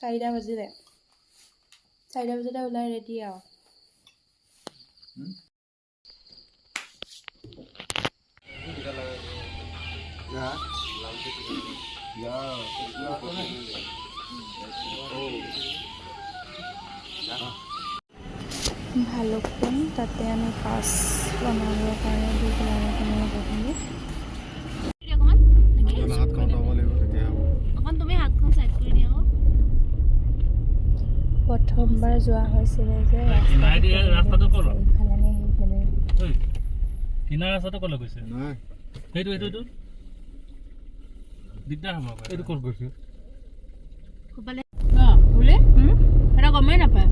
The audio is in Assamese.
4টা বাজিলে 4টা বজাতে ওলাই ৰেডি আৰু ভালুকপুং তাতে আমি পাছ বনাবৰ কাৰণে দি পেলাই বহিলোঁ প্ৰথমবাৰ যোৱা হৈছিলে যে ৰাস্তাটো ক'লে ইফালে সেইফালে কিনাৰ ৰাস্তাটো ক'লে গৈছে নাই সেইটো দিগদাৰ হ'ব এইটো ক'ত গৈছে খুবালে বোলে এটা গমেই নাপায়